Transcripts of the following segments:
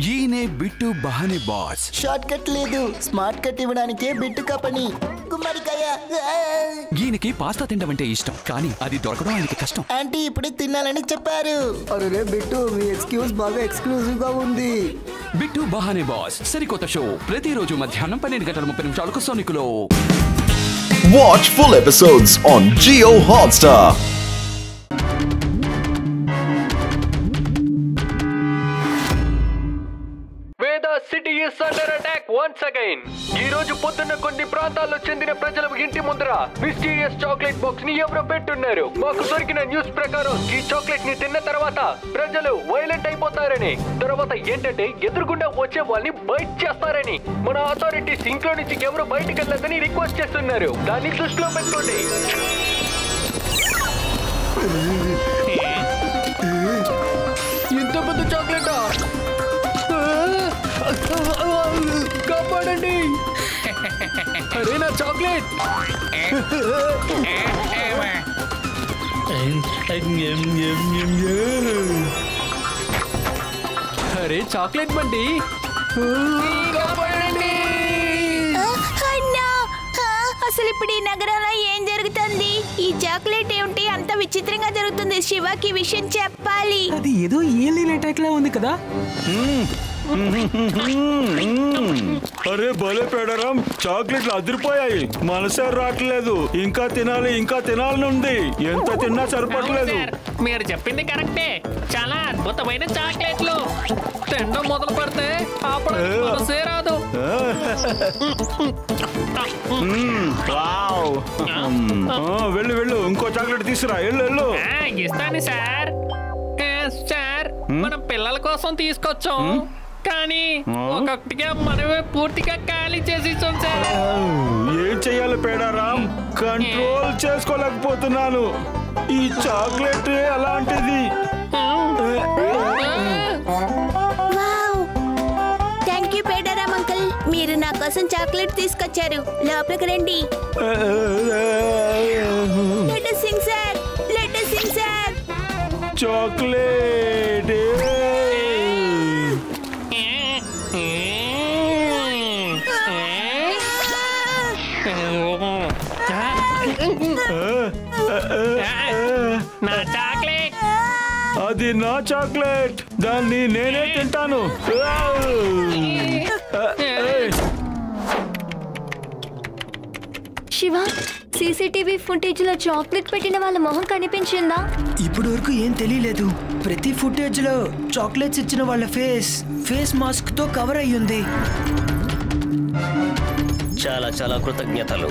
ఈయనే bit బహానే boss. Short cut లేదు, smart cut ఇవ్వడానికే bit company. గుమ్మడికాయ. ఈయనకి పాస్తా తినడం అంటే ఇష్టం, కానీ అది దొరకడం ఆయనకి కష్టం. ఆంటీ ఇప్పుడే తినాలని చెప్పారు. అరే బిట్టు, మీ ఎక్స్క్యూజ్ బాగా ఎక్స్క్లూజివ్ గా ఉంది. బిట్టు బహానే బాస్ సరికొత్త షో ప్రతిరోజు మధ్యాహ్నం 12:30 సోనికులో. Watch full episodes on Jio Hotstar. City is under attack once again. ఈ రోజు పొద్దున్న కొన్ని ప్రాంతాల్లో చెందిన ప్రజల ఇంటి ముందర మిస్టీరియస్ చాక్లెట్ బాక్స్ ని ఎవరో పెట్టున్నారు. మాకు దొరికిన న్యూస్ ప్రకారం ఈ చాక్లెట్ ని తిన్న తర్వాత ప్రజలు వైలెంట్ అయిపోతారని, తర్వాత ఏంటంటే ఎదురుగుండా వచ్చే వాళ్ళని బైట్ చేస్తారని మన అథారిటీస్ ఇంట్లో నుంచి ఎవరు బయటకు వెళ్ళదని రిక్వెస్ట్ చేస్తున్నారు. దాన్ని దృష్టిలో పెట్టుకోండి. ఇంత పెద్ద చాక్లెటా? కాపాడండి! అరే నా చాక్లెట్! అరే చాక్లెట్ బండి, కాపాడండి! అసలు ఇప్పుడు ఈ నగరంలో ఏం జరుగుతుంది? ఈ చాక్లెట్ ఏమిటి అంత విచిత్రంగా జరుగుతుంది? శివకి విషయం చెప్పాలి. అది ఏదో ఏలియన్ అటాక్ లా ఉంది కదా. అరే భలే పేడరం, చాక్లెట్లు అదిరిపోయాయి. మనసే రావట్లేదు. ఇంకా తినాలనుంది. ఎంత తిన్నా సరిపడలేదు. మీరు చెప్పింది కరెక్టే. చాలా అద్భుతమైన చాక్లెట్లు. తినడం మొదలు పెడితే మనసే రాదు. వెళ్ళు ఇంకో చాక్లెట్ తీసుకురా. వెళ్ళు. ఇస్తాను సార్. సార్ మనం పిల్లల కోసం తీసుకొచ్చాం, కానీ ఒక్కొక్కటిగా మనమే పూర్తిగా ఖాళీ చేసిస్తాం సార్. ఏం చెయ్యాలి పేడారాం? కంట్రోల్ చేసుకోలేకపోతున్నాను. ఈ చాక్లెట్ అలాంటిది. థ్యాంక్ యూ పేడారాం అంకుల్, మీరు నా కోసం చాక్లెట్ తీసుకొచ్చారు. లోపలికి రండి. Let us sing sir, let us sing sir. Chocolate నా చాక్లెట్, అది నా చాక్లెట్. దాన్ని నేనే తింటాను. శివ, సీసీటీవీ ఫుటేజ్ లో చాక్లెట్ పెట్టిన వాళ్ళ మొహం కనిపించిందా? ఇప్పుడు వరకు ఏం తెలియలేదు. ప్రతి ఫుటేజ్ లో చాక్లెట్స్ ఇచ్చిన వాళ్ళ ఫేస్ మాస్క్ తో కవర్ అయ్యింది. చాలా చాలా కృతజ్ఞతలు.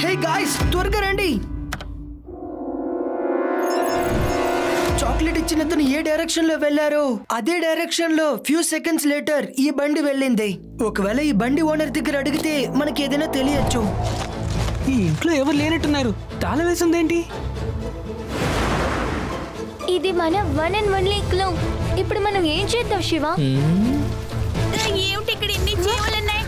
హే గాయ్స్, త్వరగా రండి. చాక్లెట్ ఇచ్చిన అతను ఏ డైరెక్షన్ లో వెళ్లారో అదే డైరెక్షన్ లో ఫ్యూ సెకండ్స్ లేటర్ ఈ బండి వెళ్ళింది. ఒకవేళ ఈ బండి ఓనర్ దగ్గర అడిగితే మనకి ఏదైనా తెలియచ్చు. ఈ ఇంట్లో ఎవరు లేనట్టున్నారు. తాళం వేసిందేంటి? ఇది మన వన్ అండ్ ఓన్లీ క్లూ. ఇప్పుడు మనం ఏం చేద్దాం శివ? ఏమిటి ఇక్కడ ఇన్ని జీవులున్నాయి?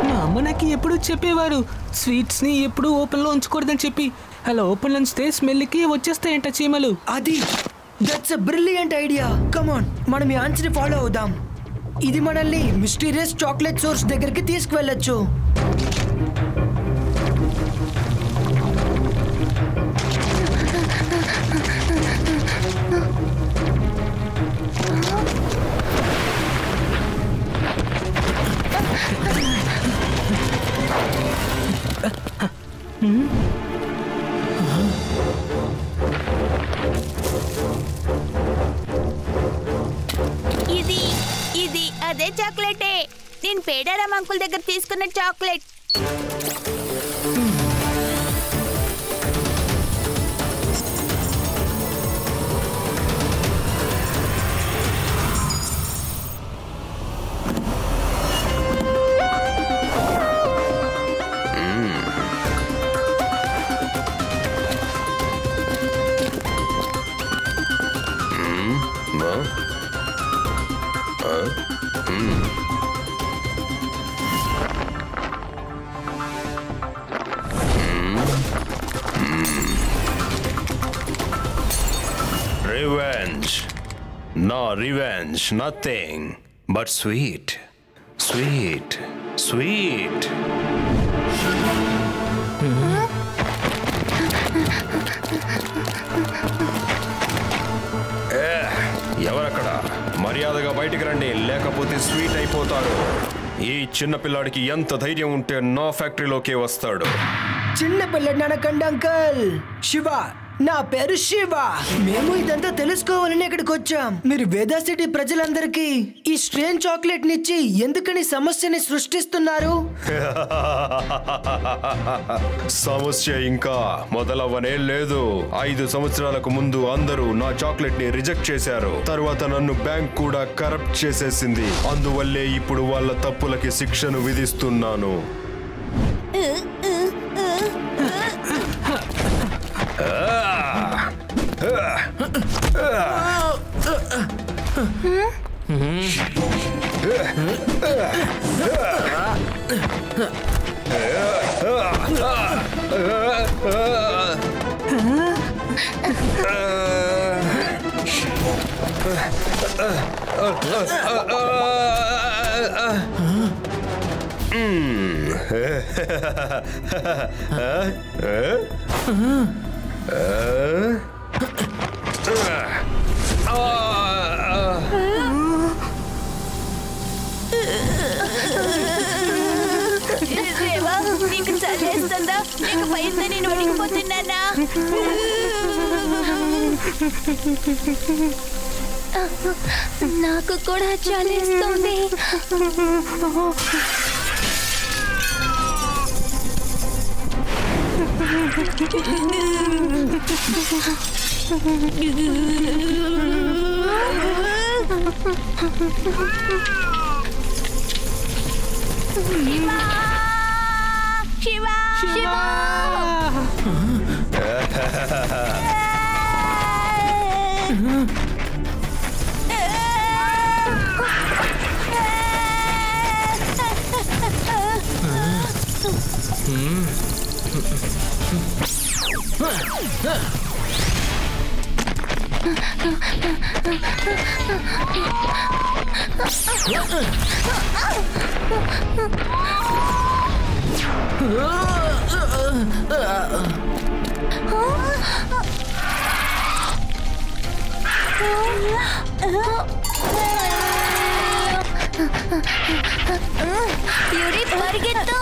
మా అమ్మ నాకు ఎప్పుడు చెప్పేవారు, స్వీట్స్ ని ఎప్పుడు ఓపెన్ లో ఉంచకూడదని చెప్పి. అలా ఓపెన్ లో ఉంచితే స్మెల్ కి వచ్చేస్తాయంట చీమలు. అది that's a brilliant idea. Come on, మనం ఈ ఆన్సర్ ని ఫాలో అవుదాం. ఇది మనల్ని మిస్టీరియస్ చాక్లెట్ సోర్స్ దగ్గరికి తీసుకువెళ్ళొచ్చు. ఇది అదే చాక్లెటే. నేను పేడారాం అంకుల్ దగ్గర తీసుకున్న చాక్లెట్. నా revenge nothing but sweet sweet sweet. ఎవరక్కడ? మర్యాదగా బయటికి రండి, లేకపోతే స్వీట్ అయిపోతారు. ఈ చిన్న పిల్లాడికి ఎంత ధైర్యం ఉంటే నా ఫ్యాక్టరీలోకే వస్తాడు? చిన్న పిల్లడు అనకండి అంకల్. శివ, నా పేరు శివ. మేము ఇదంతా తెలుసుకోవాలని ఇక్కడికి వచ్చాం. మీరు వేదా సిటీ ప్రజలందరికీ ఈ స్ట్రేంజ్ చాక్లెట్ నిచ్చి ఎందుకని సమస్యని సృష్టిస్తున్నారు? సమస్య ఇంకా మొదలవనే లేదు. 5 సంవత్సరాలకు ముందు అందరూ నా చాక్లెట్ ని రిజెక్ట్ చేశారు. తర్వాత నన్ను బ్యాంక్ కూడా కరప్ట్ చేసేసింది. అందువల్లే ఇప్పుడు వాళ్ళ తప్పులకి శిక్షను విధిస్తున్నాను. నీకు చదివేస్తుందా? నీకు భయంతో నేను వణికిపోతున్నానా? నాకు కూడా చలిస్తుంది. శివ, శివ, యూరి పరిగెత్తు.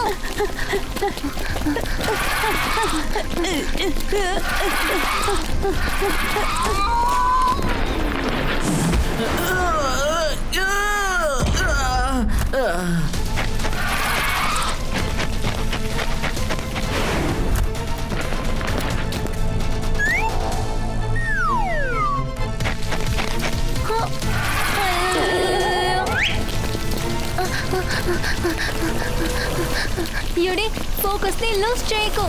యూడి, ఫోకస్ ని లూజ్ చేయకు.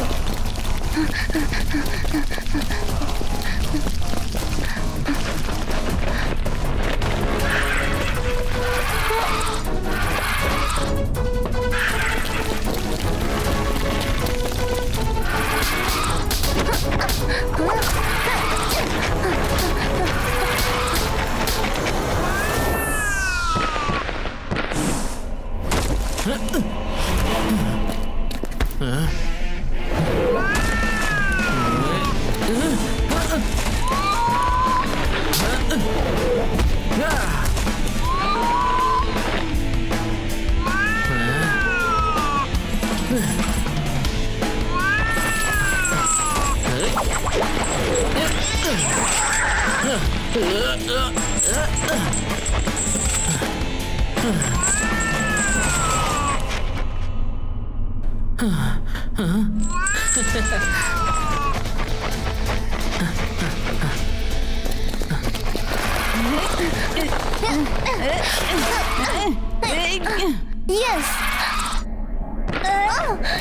Yes!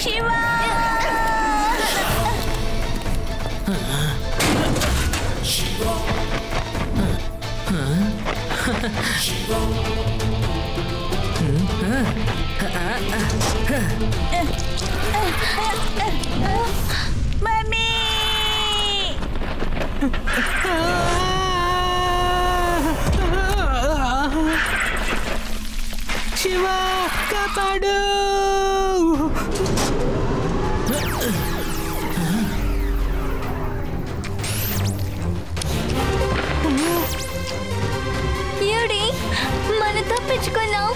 Shiva! Mami! కాపాడు. యూడి, మనం తప్పించుకున్నాం.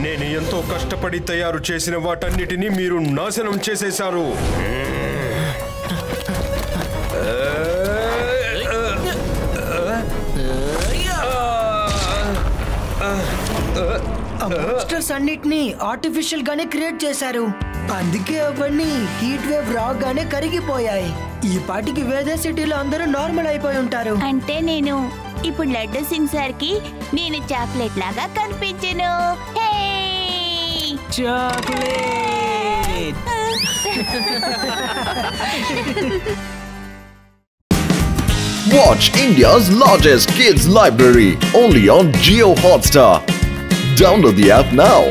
నేను ఎంతో కష్టపడి తయారు చేసిన వాటన్నిటినీ మీరు నాశనం చేసేశారు. మాన్స్టర్స్ అన్నిటినీ ఆర్టిఫిషియల్ గానే క్రియేట్ చేశారు. అందుకే అవన్నీ హీట్ వేవ్ రాగానే కరిగిపోయాయి. ఈ పాటికి వేదా సిటీలో అందరూ నార్మల్ అయిపోయి ఉంటారు. అంటే నేను ఇప్పుడు లడ్డు సింగ్ సార్ కి నేను చాక్లెట్ లాగా కనిపించను. Chocolate. Watch India's largest kids library only on Jio Hotstar. Download the app now.